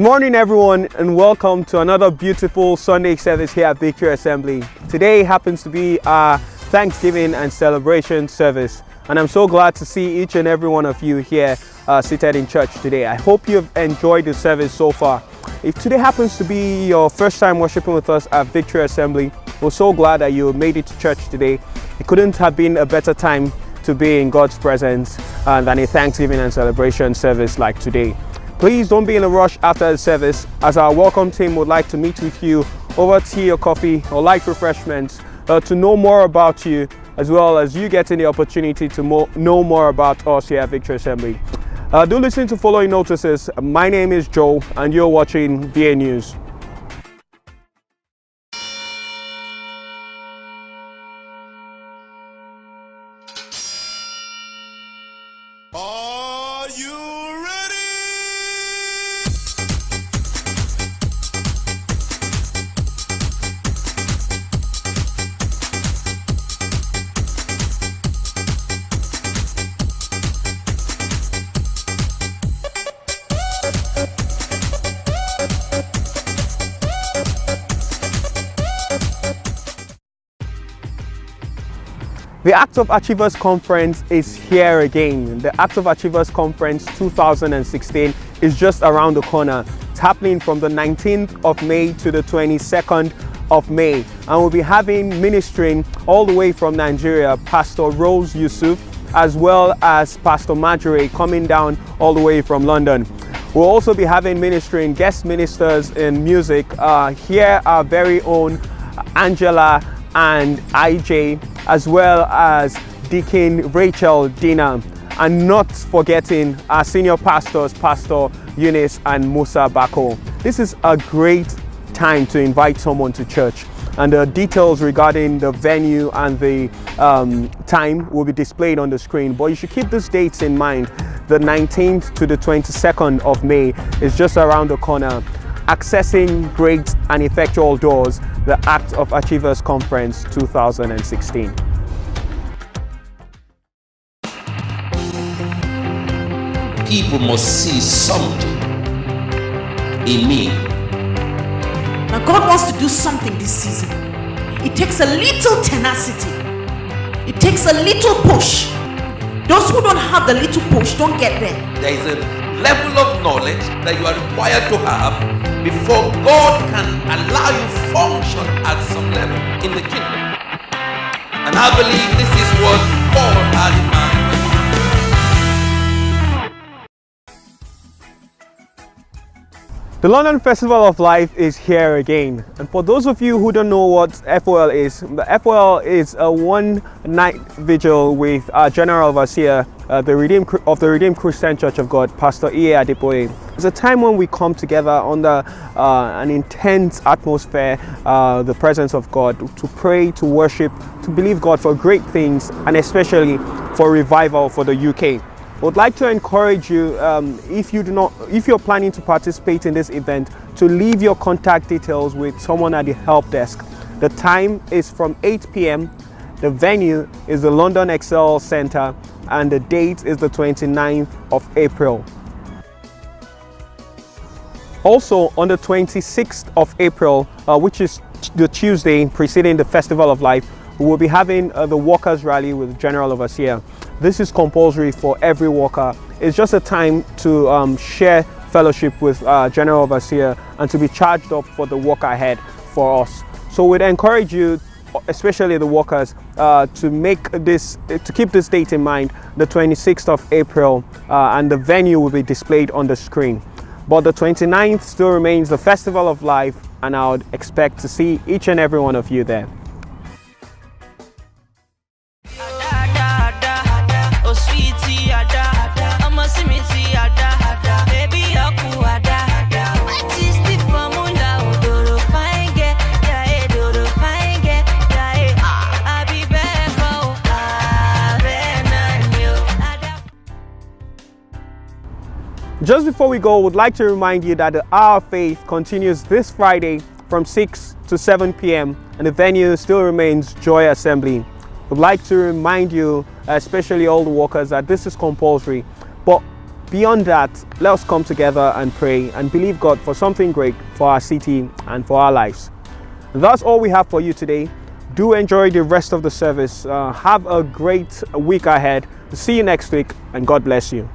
Good morning everyone, and welcome to another beautiful Sunday service here at Victory Assembly. Today happens to be our Thanksgiving and celebration service, and I'm so glad to see each and every one of you here seated in church today. I hope you've enjoyed the service so far. If today happens to be your first time worshiping with us at Victory Assembly, we're so glad that you made it to church today. It couldn't have been a better time to be in God's presence than a Thanksgiving and celebration service like today. Please don't be in a rush after the service, as our welcome team would like to meet with you over tea or coffee or light refreshments to know more about you, as well as you getting the opportunity to know more about us here at Victory Assembly. Do listen to following notices. My name is Joe and you're watching VANews. Are you ready? The Act of Achievers Conference is here again. The Act of Achievers Conference 2016 is just around the corner. It's happening from the 19th of May to the 22nd of May. And we'll be having ministering all the way from Nigeria, Pastor Rose Yusuf, as well as Pastor Marjorie coming down all the way from London. We'll also be having ministering guest ministers in music. Here our very own Angela and IJ, as well as Deacon Rachel Dina, and not forgetting our senior pastors, Pastor Eunice and Musa Bako. This is a great time to invite someone to church, and the details regarding the venue and the time will be displayed on the screen, but you should keep these dates in mind. The 19th to the 22nd of May is just around the corner. Accessing great and effectual doors, the Act of Achievers Conference 2016. People must see something in me. Now God wants to do something this season. It takes a little tenacity. It takes a little push. Those who don't have the little push don't get there. There is a level of knowledge that you are required to have before God can allow you function at some level in the kingdom. And I believe this is what God had in mind. The London Festival of Life is here again, and for those of you who don't know what FOL is, the FOL is a one-night vigil with our General Overseer of the Redeemed Christian Church of God, Pastor E. Adepoye. It's a time when we come together under an intense atmosphere, the presence of God, to pray, to worship, to believe God for great things, and especially for revival for the UK. I would like to encourage you, if you're planning to participate in this event, to leave your contact details with someone at the help desk. The time is from 8 p.m. The venue is the London Excel Centre, and the date is the 29th of April. Also, on the 26th of April, which is the Tuesday preceding the Festival of Life, we will be having the Workers' Rally with General Overseer. This is compulsory for every worker. It's just a time to share fellowship with General Overseer and to be charged up for the work ahead for us. So we'd encourage you, especially the workers, to keep this date in mind, the 26th of April, and the venue will be displayed on the screen. But the 29th still remains the Festival of Life, and I would expect to see each and every one of you there. Just before we go, I would like to remind you that the Hour of Faith continues this Friday from 6 to 7 p.m. and the venue still remains Joy Assembly. Would like to remind you, especially all the workers, that this is compulsory. But beyond that, let us come together and pray and believe God for something great for our city and for our lives. That's all we have for you today. Do enjoy the rest of the service. Have a great week ahead. See you next week, and God bless you.